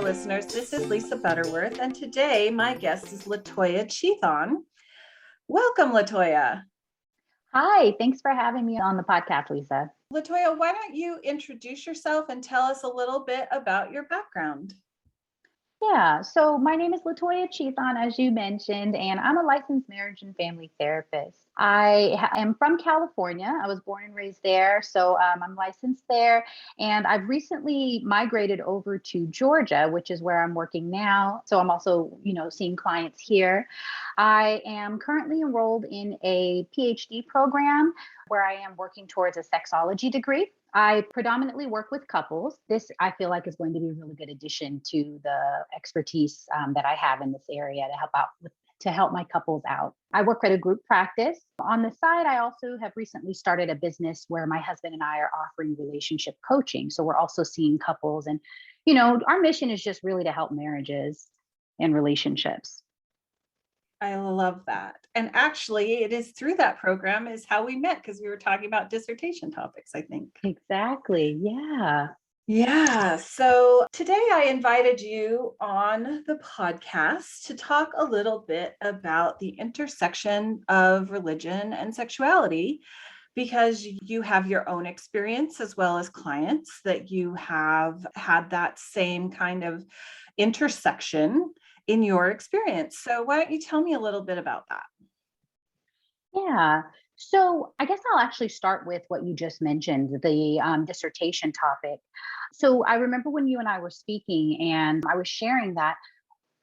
Info listeners, this is Lisa Butterworth, and today my guest is LaToya Cheatham. Welcome, LaToya. Hi, thanks for having me on the podcast, Lisa. LaToya, why don't you introduce yourself and tell us a little bit about your background? Yeah, so my name is LaToya Cheatham, as you mentioned, and I'm a licensed marriage and family therapist. I am from California. I was born and raised there, so I'm licensed there. And I've recently migrated over to Georgia, which is where I'm working now. So I'm also, seeing clients here. I am currently enrolled in a PhD program where I am working towards a sexology degree. I predominantly work with couples. This, I feel like, is going to be a really good addition to the expertise that I have in this area to help my couples out. I work at a group practice. On the side, I also have recently started a business where my husband and I are offering relationship coaching. So we're also seeing couples, and our mission is just really to help marriages and relationships. I love that. And actually, it is through that program is how we met, because we were talking about dissertation topics, I think. Exactly. Yeah. Yeah. So today I invited you on the podcast to talk a little bit about the intersection of religion and sexuality, because you have your own experience as well as clients that you have had that same kind of intersection in your experience. So why don't you tell me a little bit about that? Yeah. So I guess I'll actually start with what you just mentioned, the dissertation topic. So I remember when you and I were speaking, and I was sharing that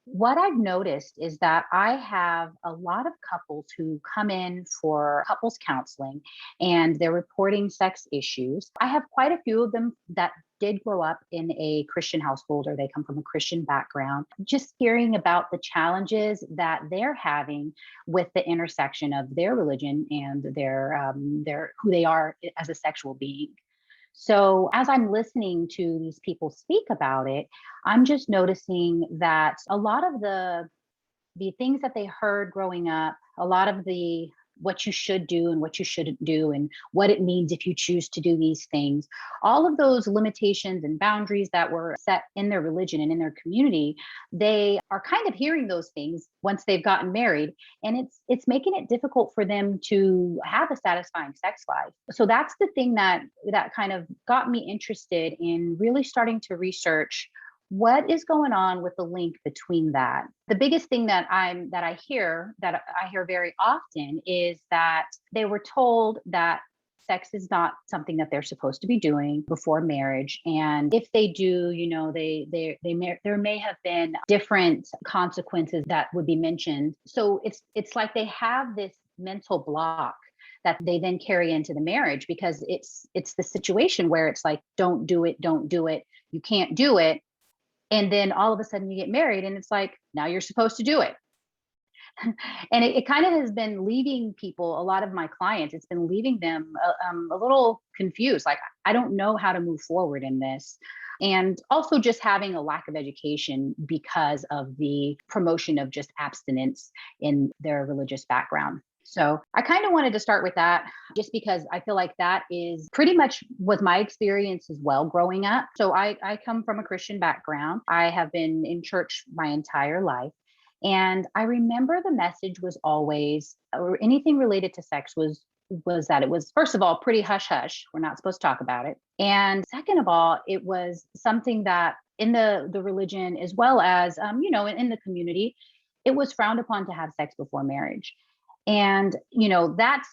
what I've noticed is that I have a lot of couples who come in for couples counseling and they're reporting sex issues. I have quite a few of them that did grow up in a Christian household, or they come from a Christian background. Just hearing about the challenges that they're having with the intersection of their religion and their who they are as a sexual being. So as I'm listening to these people speak about it, I'm just noticing that a lot of the things that they heard growing up, a lot of the what you should do and what you shouldn't do, and what it means if you choose to do these things, all of those limitations and boundaries that were set in their religion and in their community, they are kind of hearing those things once they've gotten married, and it's making it difficult for them to have a satisfying sex life. So that's the thing that kind of got me interested in really starting to research what is going on with the link between that. The biggest thing that I hear very often is that they were told that sex is not something that they're supposed to be doing before marriage, and if they do, there may have been different consequences that would be mentioned. So it's like they have this mental block that they then carry into the marriage, because it's the situation where it's like, don't do it, you can't do it. And then all of a sudden you get married and it's like, now you're supposed to do it. And it kind of has been leaving people, a lot of my clients, it's been leaving them a little confused. Like, I don't know how to move forward in this. And also just having a lack of education because of the promotion of just abstinence in their religious background. So I kind of wanted to start with that, just because I feel like that is pretty much was my experience as well growing up. So I come from a Christian background. I have been in church my entire life. And I remember the message was always, or anything related to sex was that it was, first of all, pretty hush hush. We're not supposed to talk about it. And second of all, it was something that in the religion, as well as, in the community, it was frowned upon to have sex before marriage. And, that's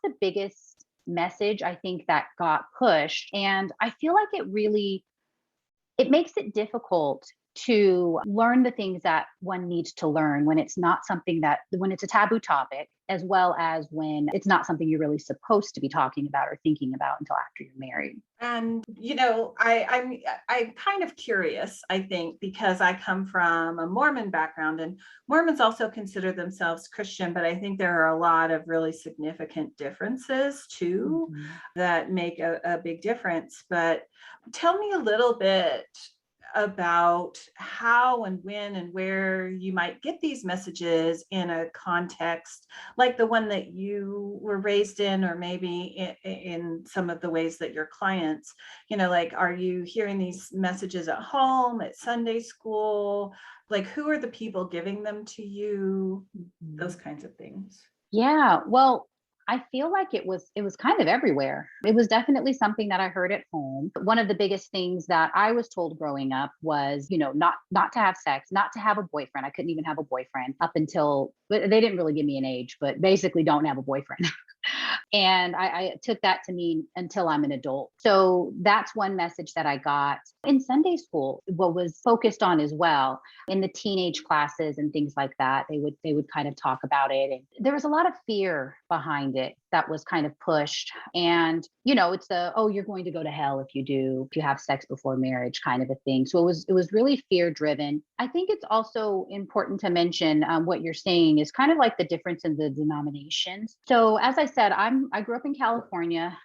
the biggest message I think that got pushed. And I feel like it makes it difficult to learn the things that one needs to learn when it's not something when it's a taboo topic, as well as when it's not something you're really supposed to be talking about or thinking about until after you're married. And I'm kind of curious, I think, because I come from a Mormon background, and Mormons also consider themselves Christian, but I think there are a lot of really significant differences too, that make a big difference. But tell me a little bit about how and when and where you might get these messages in a context like the one that you were raised in, or maybe in some of the ways that your clients, like, are you hearing these messages at home, at Sunday school? Like, who are the people giving them to you? Those kinds of things. Yeah, well, I feel like it was kind of everywhere. It was definitely something that I heard at home. One of the biggest things that I was told growing up was, not to have sex, not to have a boyfriend. I couldn't even have a boyfriend up until, but they didn't really give me an age, but basically don't have a boyfriend. And I took that to mean until I'm an adult. So that's one message that I got in Sunday school, what was focused on as well in the teenage classes and things like that. They would kind of talk about it. And there was a lot of fear behind it that was kind of pushed. And, it's oh, you're going to go to hell if you have sex before marriage kind of a thing. So it was really fear driven. I think it's also important to mention what you're saying is kind of like the difference in the denominations. So as I said, I grew up in California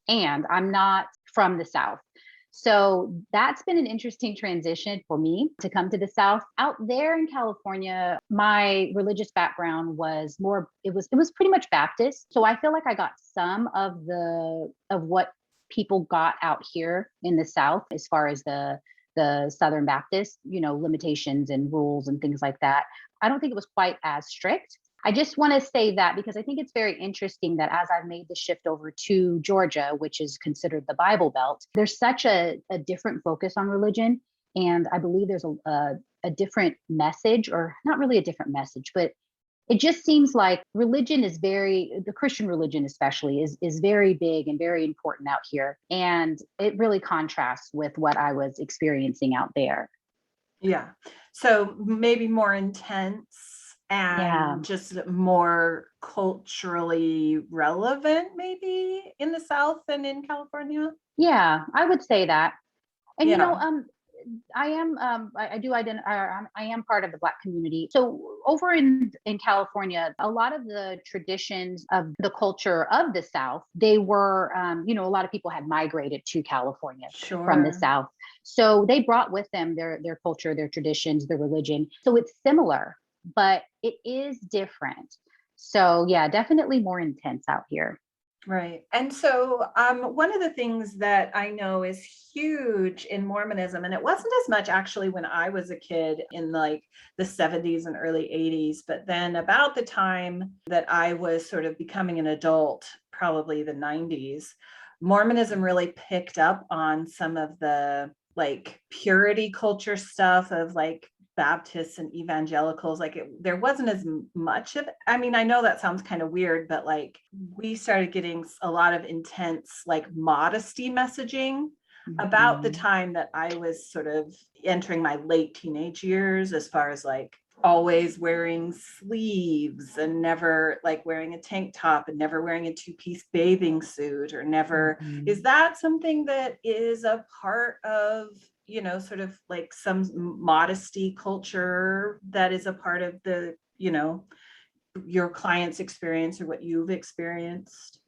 and I'm not from the South. So that's been an interesting transition for me to come to the South. Out there in California, my religious background was it was pretty much Baptist. So I feel like I got some of what people got out here in the South as far as the Southern Baptist, limitations and rules and things like that. I don't think it was quite as strict. I just want to say that because I think it's very interesting that as I've made the shift over to Georgia, which is considered the Bible Belt, there's such a different focus on religion. And I believe there's a different message, or not really a different message, but it just seems like the Christian religion especially is very big and very important out here. And it really contrasts with what I was experiencing out there. Yeah. So maybe more intense Yeah. and just more culturally relevant, maybe in the South than in California. Yeah, I would say that. And Yeah, I do identify. I am part of the Black community. So over in California, a lot of the traditions of the culture of the South, they were, a lot of people had migrated to California from the sure. South, so they brought with them their culture, their traditions, their religion. So it's similar, but it is different. So yeah, definitely more intense out here. Right. And so one of the things that I know is huge in Mormonism, and it wasn't as much actually when I was a kid in like the 70s and early 80s, but then about the time that I was sort of becoming an adult, probably the 90s, Mormonism really picked up on some of the like purity culture stuff of like Baptists and evangelicals. Like there wasn't as much of, I mean, I know that sounds kind of weird, but like we started getting a lot of intense like modesty messaging about the Mhm. time that I was sort of entering my late teenage years, as far as like always wearing sleeves and never like wearing a tank top and never wearing a two-piece bathing suit, or never. Is Mhm. that something that is a part of, sort of like some modesty culture that is a part of the, your client's experience or what you've experienced?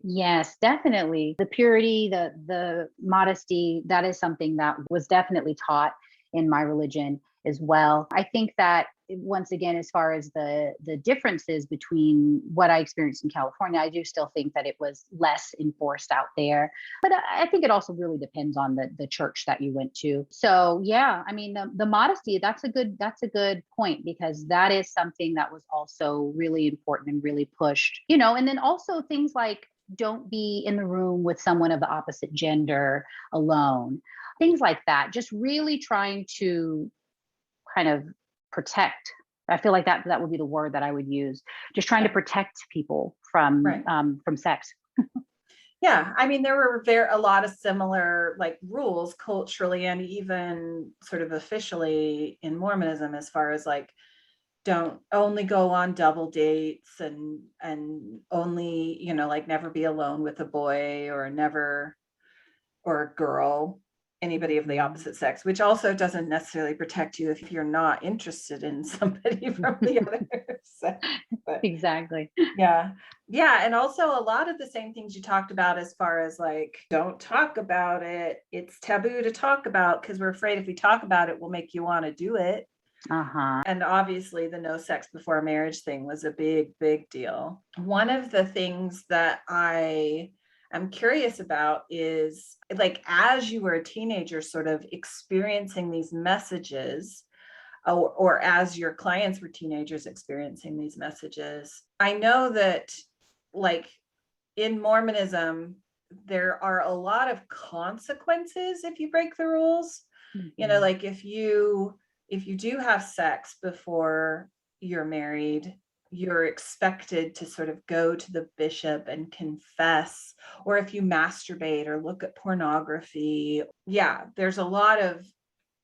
Yes, definitely. The purity, the modesty, that is something that was definitely taught in my religion as well. I think that once again, as far as the differences between what I experienced in California, I do still think that it was less enforced out there. But I think it also really depends on the church that you went to. So yeah, I mean the modesty, that's a good point, because that is something that was also really important and really pushed. And then also things like don't be in the room with someone of the opposite gender alone, things like that, just really trying to kind of protect. I feel like that would be the word that I would use, just trying to Yeah, protect people from right. sex. Yeah, I mean, there were a lot of similar like rules culturally and even sort of officially in Mormonism, as far as like don't only go on double dates, and only, like never be alone with a boy, or never, or a girl, anybody of the Mhm. opposite sex, which also doesn't necessarily protect you if you're not interested in somebody from the other sex. But Exactly. yeah. Yeah. And also a lot of the same things you talked about as far as like, don't talk about it. It's taboo to talk about because we're afraid if we talk about it, we'll make you want to do it. Uh-huh. And obviously, the no sex before marriage thing was a big, big deal. One of the things that I am curious about is like, as you were a teenager, sort of experiencing these messages, or as your clients were teenagers experiencing these messages, I know that, like, in Mormonism, there are a lot of consequences if you break the rules. Mhm. Like if you do have sex before you're married, you're expected to sort of go to the bishop and confess, or if you masturbate or look at pornography. Yeah, there's a lot of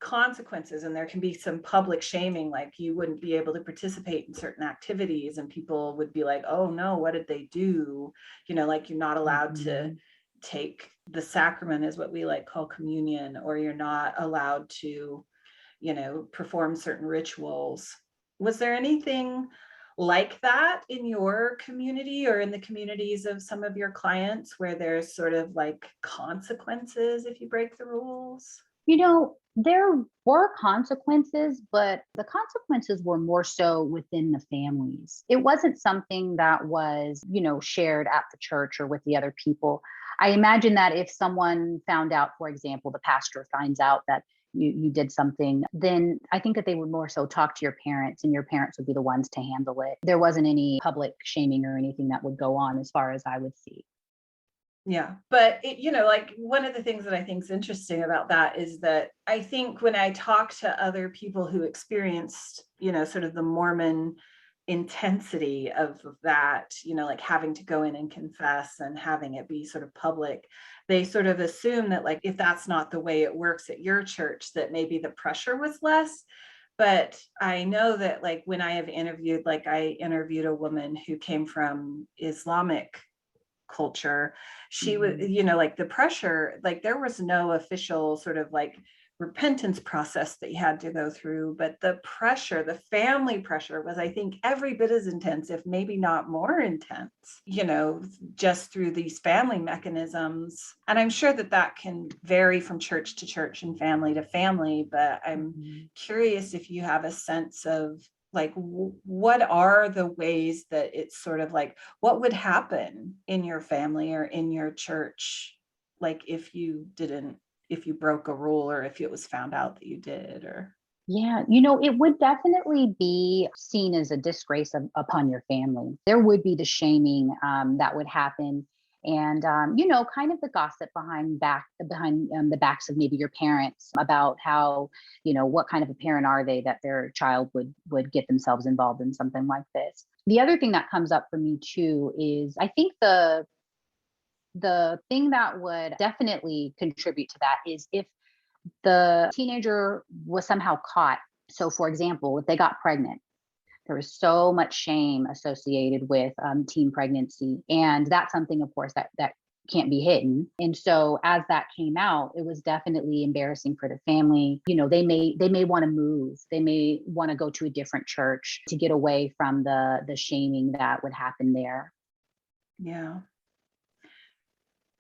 consequences, and there can be some public shaming, like you wouldn't be able to participate in certain activities and people would be like, oh no, what did they do? Like you're not allowed to Mhm. take the sacrament, is what we like call communion, or you're not allowed to perform certain rituals. Was there anything like that in your community or in the communities of some of your clients where there's sort of like consequences if you break the rules? There were consequences, but the consequences were more so within the families. It wasn't something that was, shared at the church or with the other people. I imagine that if someone found out, for example, the pastor finds out that you did something, then I think that they would more so talk to your parents and your parents would be the ones to handle it. There wasn't any public shaming or anything that would go on as far as I would see. Yeah. But like one of the things that I think is interesting about that is that I think when I talk to other people who experienced, sort of the Mormon intensity of that, like having to go in and confess and having it be sort of public, they sort of assume that, like, if that's not the way it works at your church, that maybe the pressure was less. But I know that, like, when I have interviewed, like, I interviewed a woman who came from Islamic culture, she was, Mhm. like, the pressure, like there was no official sort of like repentance process that you had to go through, but the pressure, the family pressure, was, I think, every bit as intense, if maybe not more intense, just through these family mechanisms. And I'm sure that that can vary from church to church and family to family, but I'm Mhm. curious if you have a sense of, like, what are the ways that it's sort of like, what would happen in your family or in your church, like if you broke a rule, or if it was found out that you did, or Yeah, it would definitely be seen as a disgrace upon your family. There would be the shaming that would happen, and kind of the gossip behind the backs of maybe your parents about how, what kind of a parent are they that their child would get themselves involved in something like this. The other thing that comes up for me too is I think the thing that would definitely contribute to that is if the teenager was somehow caught. So, for example, if they got pregnant, there was so much shame associated with teen pregnancy, and that's something, of course, that can't be hidden. And so, as that came out, it was definitely embarrassing for the family. They may want to move. They may want to go to a different church to get away from the shaming that would happen there.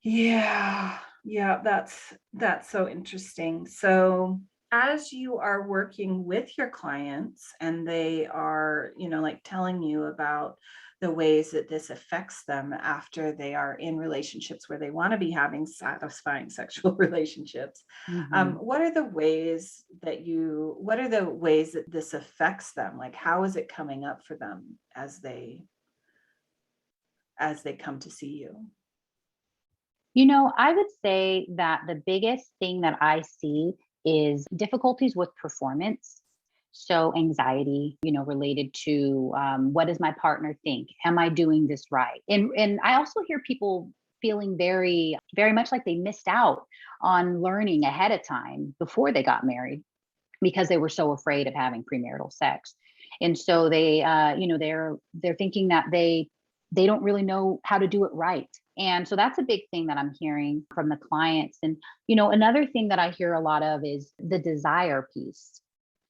yeah. Yeah, that's so interesting. So as you are working with your clients and they are, like, telling you about the ways that this affects them after they are in relationships where they want to be having satisfying sexual relationships, Hmm. what are the ways that this affects them? Like, how is it coming up for them as they come to see you? I would say that the biggest thing that I see is difficulties with performance. So, anxiety, related to what does my partner think? Am I doing this right? And I also hear people feeling very, very much like they missed out on learning ahead of time before they got married because they were so afraid of having premarital sex. And so they're thinking that they don't really know how to do it right. And so that's a big thing that I'm hearing from the clients. And another thing that I hear a lot of is the desire piece,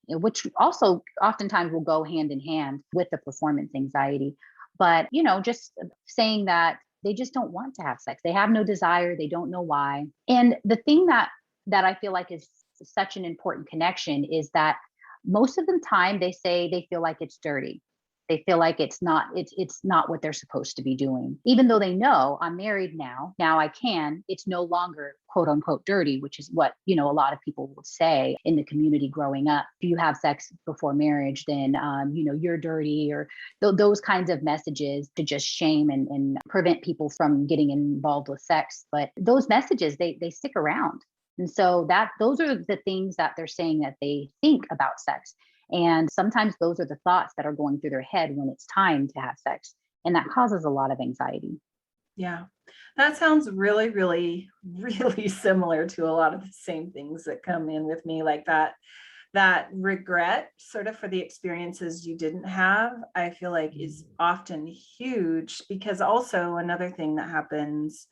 which also oftentimes will go hand in hand with the performance anxiety. But, just saying that they just don't want to have sex. They have no desire. They don't know why. And the thing that I feel like is such an important connection is that most of the time they say they feel like it's dirty. They feel like it's not what they're supposed to be doing. Even though they know I'm married now, I can, it's no longer quote unquote dirty, which is what, a lot of people would say in the community growing up. If you have sex before marriage, then, you're dirty, or those kinds of messages to just shame and prevent people from getting involved with sex. But those messages, they stick around. And so those are the things that they're saying that they think about sex. And sometimes those are the thoughts that are going through their head when it's time to have sex. And that causes a lot of anxiety. Yeah, that sounds really, really, really similar to a lot of the same things that come in with me, like that regret sort of for the experiences you didn't have, I feel like is often huge, because also another thing that happens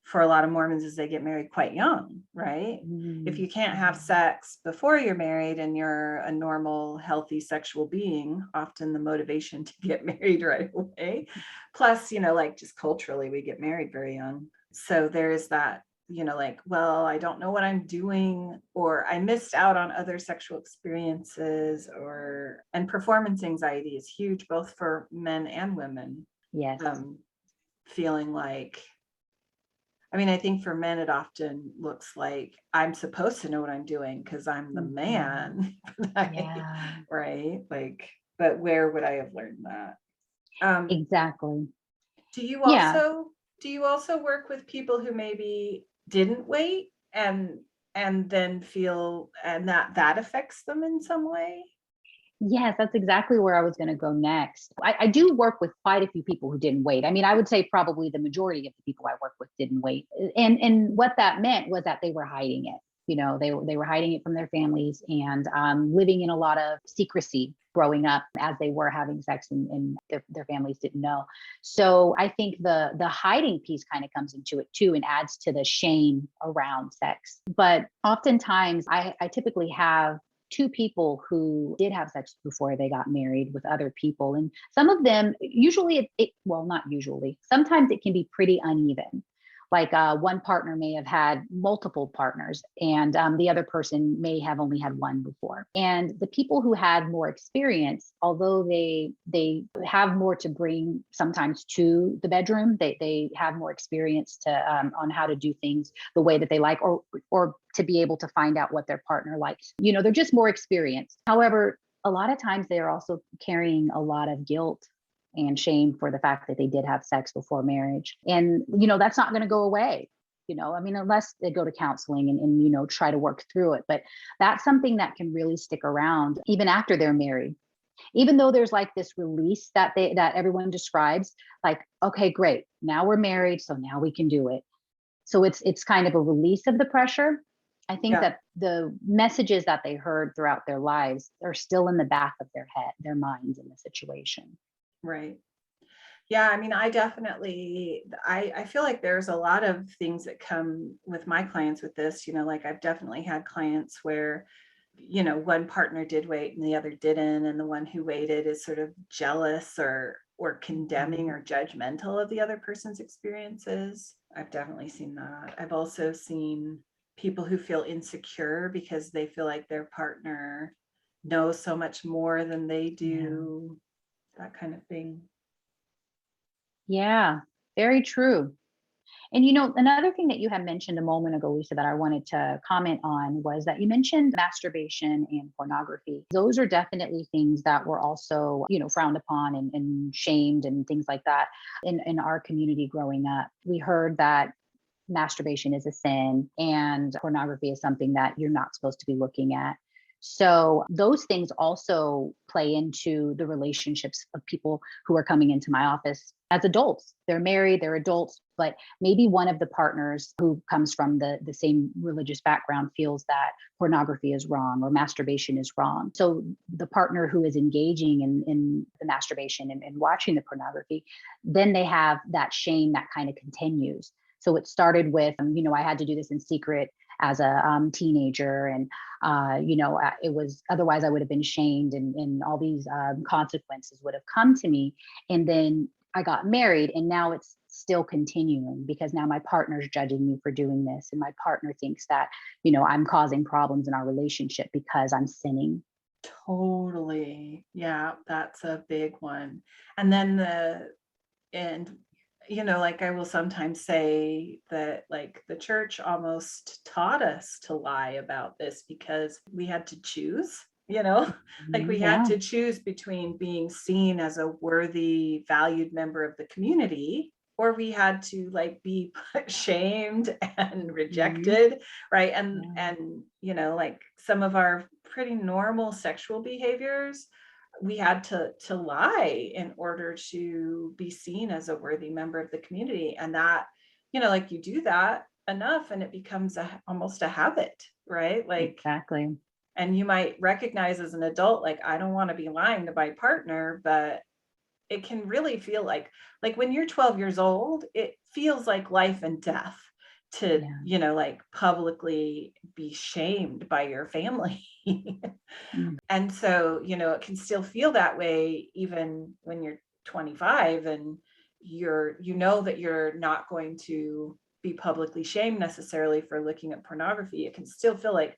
for a lot of Mormons is they get married quite young, right? If you can't have sex before you're married and you're a normal, healthy sexual being, often the motivation to get married right away. Plus, like just culturally, we get married very young. So there is that, like, well, I don't know what I'm doing, or I missed out on other sexual experiences, and performance anxiety is huge, both for men and women. Yes. Feeling like, I think for men, it often looks like I'm supposed to know what I'm doing because I'm the man, Yeah. right? Like, but where would I have learned that? Exactly. Do you Yeah. also work with people who maybe didn't wait and then feel and that affects them in some way? Yes, that's exactly where I was going to go next. I do work with quite a few people who didn't wait. I mean, I would say probably the majority of the people I work with didn't wait. And what that meant was that they were hiding it. They were hiding it from their families, and living in a lot of secrecy growing up as they were having sex, and their families didn't know. So I think the hiding piece kind of comes into it too, and adds to the shame around sex. But oftentimes I typically have two people who did have sex before they got married with other people. And some of them, usually well, not usually, sometimes it can be pretty uneven. Like one partner may have had multiple partners, and the other person may have only had one before. And the people who had more experience, although they have more to bring sometimes to the bedroom, they have more experience to on how to do things the way that they like, or to be able to find out what their partner likes. They're just more experienced. However, a lot of times they are also carrying a lot of guilt and shame for the fact that they did have sex before marriage. And, that's not going to go away, unless they go to counseling and try to work through it. But that's something that can really stick around even after they're married. Even though there's like this release that everyone describes, like, okay, great, now we're married, so now we can do it. So it's kind of a release of the pressure. I think Yeah, that the messages that they heard throughout their lives are still in the back of their head, their minds in the situation. right. Yeah, I definitely, I feel like there's a lot of things that come with my clients with this, like I've definitely had clients where, one partner did wait and the other didn't, and the one who waited is sort of jealous or condemning or judgmental of the other person's experiences. I've definitely seen that. I've also seen people who feel insecure because they feel like their partner knows so much more than they Yeah. do, that kind of thing. Yeah, very true. And another thing that you had mentioned a moment ago, Lisa, that I wanted to comment on was that you mentioned masturbation and pornography. Those are definitely things that were also, frowned upon and shamed and things like that in our community growing up. We heard that masturbation is a sin and pornography is something that you're not supposed to be looking at. So those things also play into the relationships of people who are coming into my office as adults. They're married, they're adults, but maybe one of the partners who comes from the same religious background feels that pornography is wrong or masturbation is wrong. So the partner who is engaging in the masturbation and watching the pornography, then they have that shame that kind of continues. So it started with, I had to do this in secret as a teenager, and it was, otherwise I would have been shamed, and all these consequences would have come to me. And then I got married and now it's still continuing because now my partner's judging me for doing this. And my partner thinks that, I'm causing problems in our relationship because I'm sinning. Totally. Yeah, that's a big one. And then and like I will sometimes say that like the church almost taught us to lie about this because we had to choose, like we had Yeah. to choose between being seen as a worthy, valued member of the community, or we had to like be shamed and Mhm. rejected, right? and Yeah. and like some of our pretty normal sexual behaviors, we had to lie in order to be seen as a worthy member of the community. And that, like you do that enough and it becomes almost a habit, right? Like, Exactly. and you might recognize as an adult, like, I don't want to be lying to my partner, but it can really feel like when you're 12 years old, it feels like life and death to, Yeah. like publicly be shamed by your family. Mm. And so, it can still feel that way even when you're 25 and that you're not going to be publicly shamed necessarily for looking at pornography. It can still feel like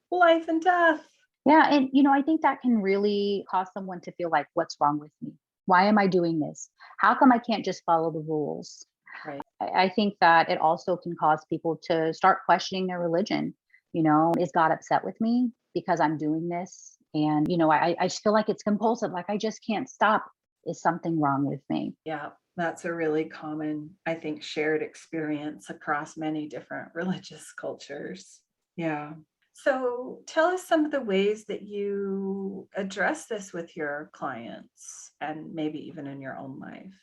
life and death. Yeah. And, I think that can really cause someone to feel like, what's wrong with me? Why am I doing this? How come I can't just follow the rules? Right. I think that it also can cause people to start questioning their religion. Is God upset with me because I'm doing this? And, I just feel like it's compulsive. Like I just can't stop. Is something wrong with me? Yeah. That's a really common, I think, shared experience across many different religious cultures. Yeah. So tell us some of the ways that you address this with your clients and maybe even in your own life.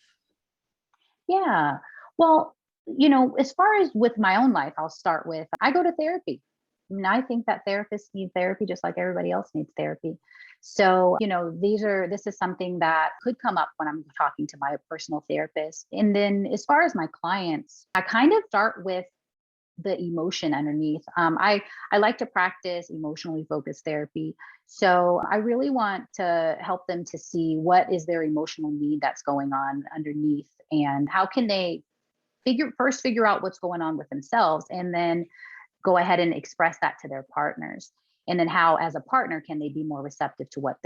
Yeah. Well, as far as with my own life, I'll start with I go to therapy. I think that therapists need therapy just like everybody else needs therapy. So, this is something that could come up when I'm talking to my personal therapist. And then as far as my clients, I kind of start with the emotion underneath. I like to practice emotionally focused therapy. So I really want to help them to see what is their emotional need that's going on underneath and how can they figure out what's going on with themselves and then go ahead and express that to their partners. And then how, as a partner, can they be more receptive to what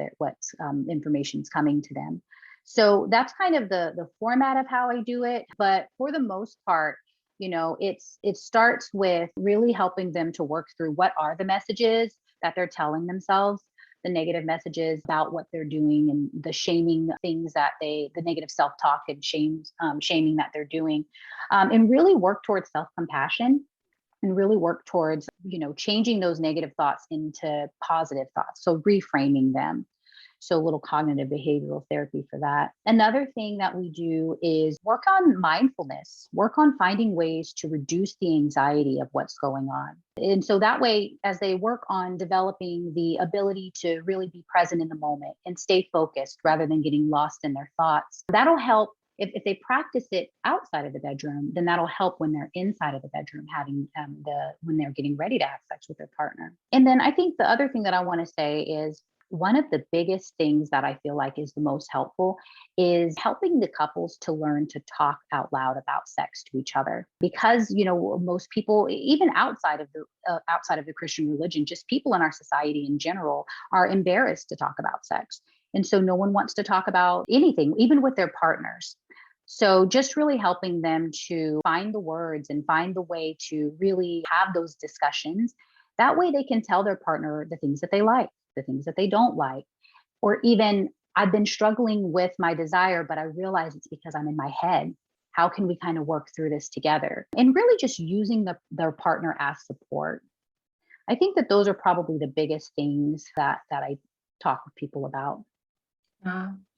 information is coming to them? So that's kind of the format of how I do it. But for the most part, it starts with really helping them to work through what are the messages that they're telling themselves, the negative messages about what they're doing and the shaming things the negative self-talk and shaming that they're doing, and really work towards self-compassion and really work towards, changing those negative thoughts into positive thoughts. So reframing them. So a little cognitive behavioral therapy for that. Another thing that we do is work on mindfulness, work on finding ways to reduce the anxiety of what's going on. And so that way, as they work on developing the ability to really be present in the moment and stay focused rather than getting lost in their thoughts, that'll help. If they practice it outside of the bedroom, then that'll help when they're inside of the bedroom, having when they're getting ready to have sex with their partner. And then I think the other thing that I want to say is one of the biggest things that I feel like is the most helpful is helping the couples to learn to talk out loud about sex to each other. Because most people, even outside of the Christian religion, just people in our society in general, are embarrassed to talk about sex, and so no one wants to talk about anything, even with their partners. So just really helping them to find the words and find the way to really have those discussions. That way they can tell their partner the things that they like, the things that they don't like, or even I've been struggling with my desire, but I realize it's because I'm in my head. How can we kind of work through this together? And really just using their partner as support. I think that those are probably the biggest things that I talk with people about.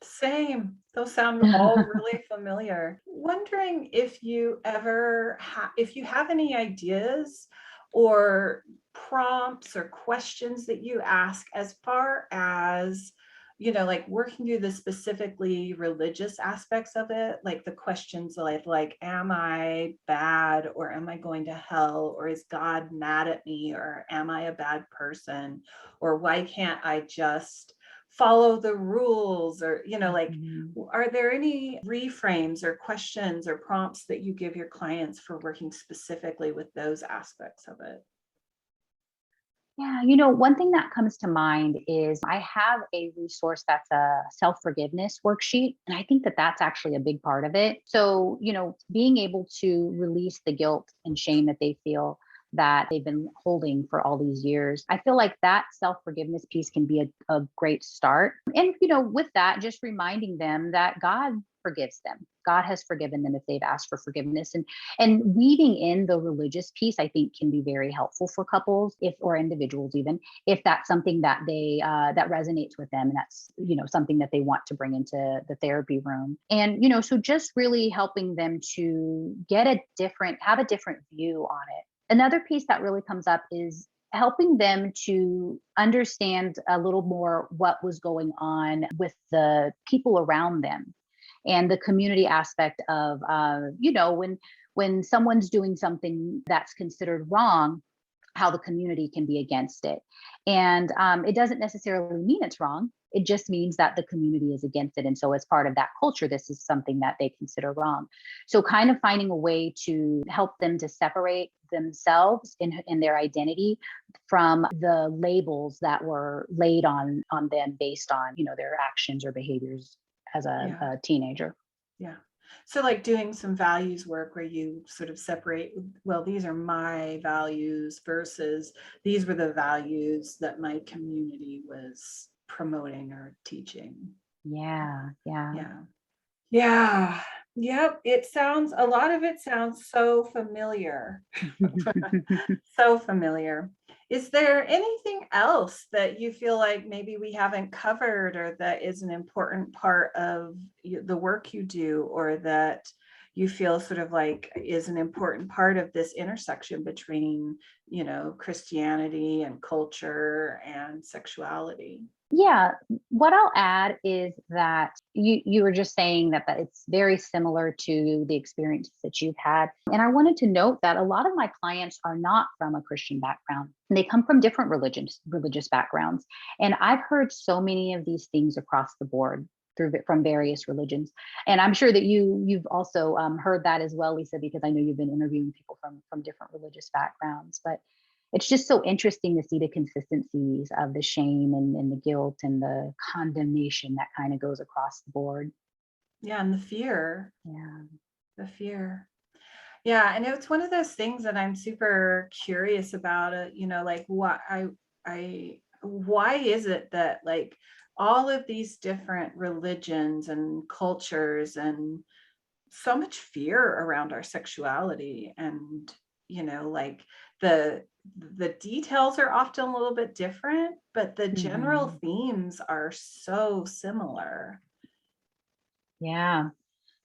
Same. Those sound all really familiar. Wondering if you ever if you have any ideas or prompts or questions that you ask as far as, like working through the specifically religious aspects of it, like the questions like, am I bad or am I going to hell or is God mad at me or am I a bad person or why can't I just follow the rules, or, like, Mhm. are there any reframes or questions or prompts that you give your clients for working specifically with those aspects of it? Yeah, one thing that comes to mind is I have a resource that's a self forgiveness worksheet. And I think that that's actually a big part of it. So, being able to release the guilt and shame that they feel that they've been holding for all these years, I feel like that self forgiveness piece can be a great start. And, with that, just reminding them that God forgives them. God has forgiven them if they've asked for forgiveness. And weaving in the religious piece, I think, can be very helpful for couples, if or individuals, even if that's something that they that resonates with them, and that's something that they want to bring into the therapy room. And so just really helping them to have a different view on it. Another piece that really comes up is helping them to understand a little more what was going on with the people around them and the community aspect of when someone's doing something that's considered wrong, how the community can be against it. And it doesn't necessarily mean it's wrong. It just means that the community is against it. And so, as part of that culture, this is something that they consider wrong. So, kind of finding a way to help them to separate themselves in their identity from the labels that were laid on them based on their actions or behaviors as a, Yeah. a teenager. Yeah. So, like, doing some values work where you sort of separate, well, these are my values versus these were the values that my community was promoting or teaching. Yeah, yeah. Yeah. Yeah. Yep. A lot of it sounds so familiar. So familiar. Is there anything else that you feel like maybe we haven't covered, or that is an important part of the work you do, or that you feel sort of like is an important part of this intersection between, Christianity and culture and sexuality? Yeah, what I'll add is that you were just saying that it's very similar to the experiences that you've had. And I wanted to note that a lot of my clients are not from a Christian background. They come from different religious backgrounds. And I've heard so many of these things across the board from various religions. And I'm sure that you've also heard that as well, Lisa, because I know you've been interviewing people from different religious backgrounds. But it's just so interesting to see the consistencies of the shame and the guilt and the condemnation that kind of goes across the board. Yeah, and the fear, Yeah. the fear. Yeah, and it's one of those things that I'm super curious about it, like why is it that, like, all of these different religions and cultures and so much fear around our sexuality, and like, the the details are often a little bit different, but the general Hmm. themes are so similar. Yeah.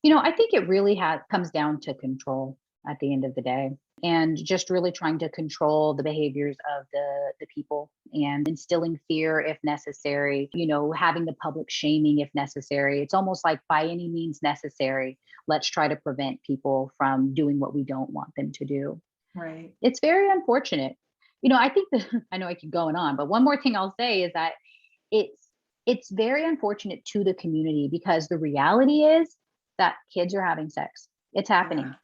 I think it really comes down to control at the end of the day, and just really trying to control the behaviors of the people and instilling fear if necessary, having the public shaming if necessary. It's almost like by any means necessary, let's try to prevent people from doing what we don't want them to do. Right. It's very unfortunate. I think that I know I keep going on, but one more thing I'll say is that it's it's very unfortunate to the community, because the reality is that kids are having sex. It's Yeah. happening,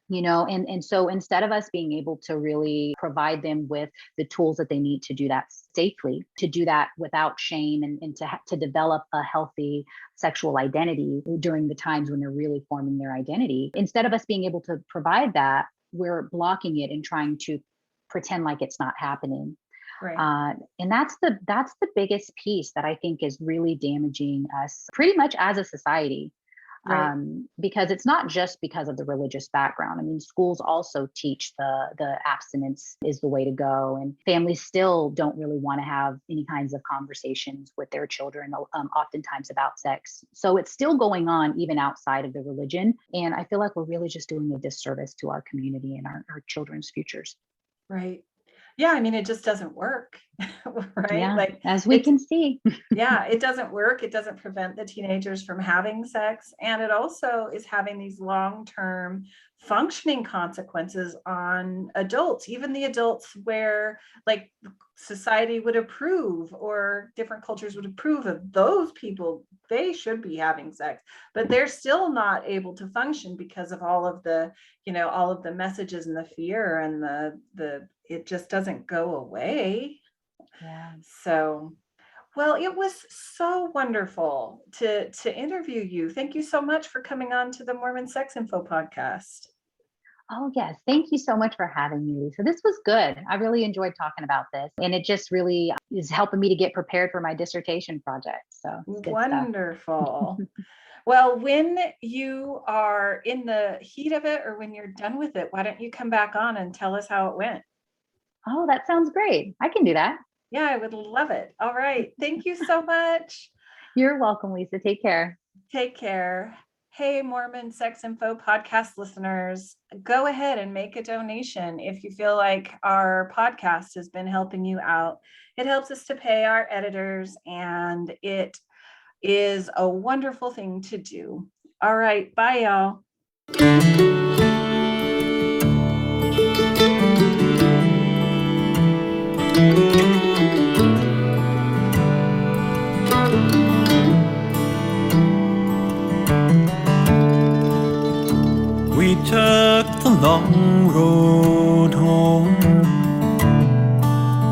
and so instead of us being able to really provide them with the tools that they need to do that safely, to do that without shame, and to develop a healthy sexual identity during the times when they're really forming their identity, instead of us being able to provide that, we're blocking it and trying to pretend like it's not happening. Right. And that's the biggest piece that I think is really damaging us pretty much as a society, Right. because it's not just because of the religious background. I mean, schools also teach the abstinence is the way to go, and families still don't really want to have any kinds of conversations with their children, oftentimes about sex. So it's still going on even outside of the religion, and I feel like we're really just doing a disservice to our community and our children's futures. Right. Yeah, I mean, it just doesn't work. right? Yeah, Like as we can see. yeah, it doesn't work. It doesn't prevent the teenagers from having sex. And it also is having these long-term functioning consequences on adults, even the adults where like society would approve or different cultures would approve of those people. They should be having sex, but they're still not able to function because of all of the, all of the messages and the fear and it just doesn't go away. Yeah. So well, it was so wonderful to interview you. Thank you so much for coming on to the Mormon Sex Info podcast. Oh, yes. Thank you so much for having me, Lisa. This was good. I really enjoyed talking about this. And it just really is helping me to get prepared for my dissertation project. So it's good stuff. Wonderful. Well, when you are in the heat of it or when you're done with it, why don't you come back on and tell us how it went? Oh, that sounds great. I can do that. Yeah, I would love it. All right. Thank you so much. You're welcome, Lisa. Take care. Take care. Hey, Mormon Sex Info podcast listeners, go ahead and make a donation if you feel like our podcast has been helping you out. It helps us to pay our editors, and it is a wonderful thing to do. All right. Bye, y'all. We took the long road home,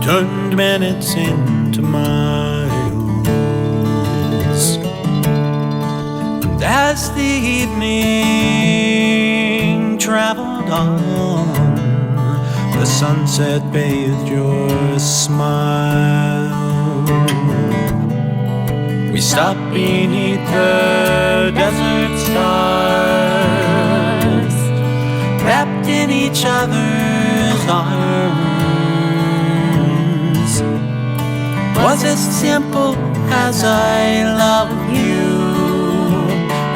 turned minutes into miles, and as the evening traveled on, the sunset bathed your smile. We stopped beneath the desert stars, wrapped in each other's arms. Was as simple as I love you,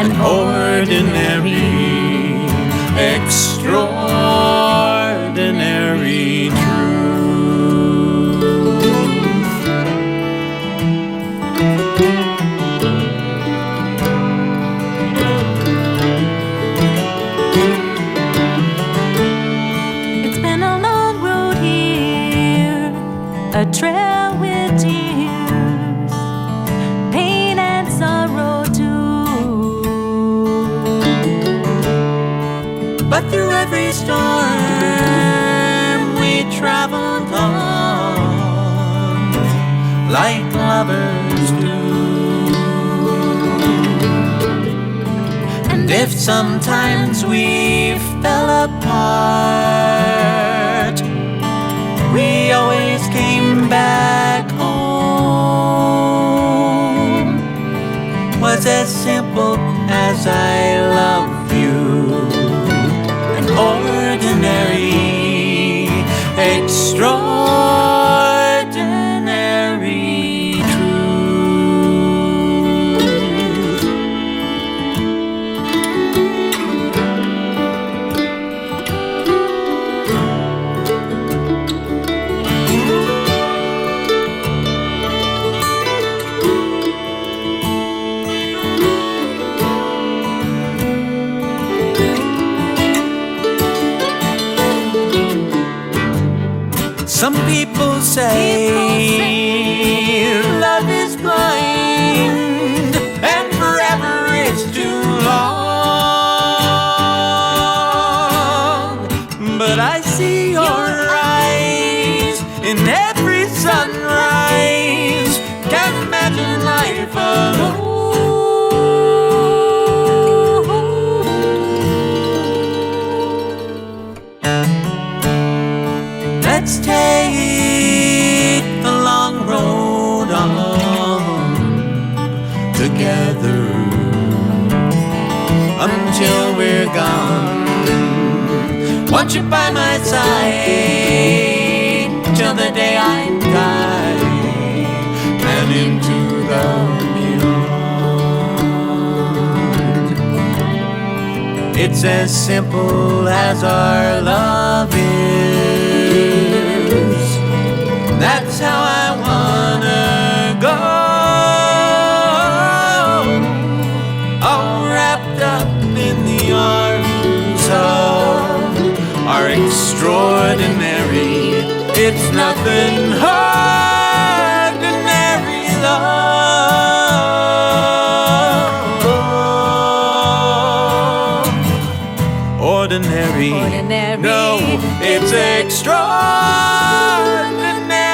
an ordinary, extraordinary truth. It's been a long road here, a trail with tears, pain and sorrow too. But through every storm we traveled on, like lovers do. And if sometimes we fell apart, we always came back home. Was as simple as I love you, an ordinary, extraordinary truth. Some people say love is blind and forever is too long. But I see your eyes in every sunrise. Can't imagine life alone. Let's take the long road on together until we're gone. Want you by my side till the day I die and into the beyond. It's as simple as our love is. That's how I in the arms of our extraordinary. It's nothing ordinary love. Ordinary. No, it's extraordinary.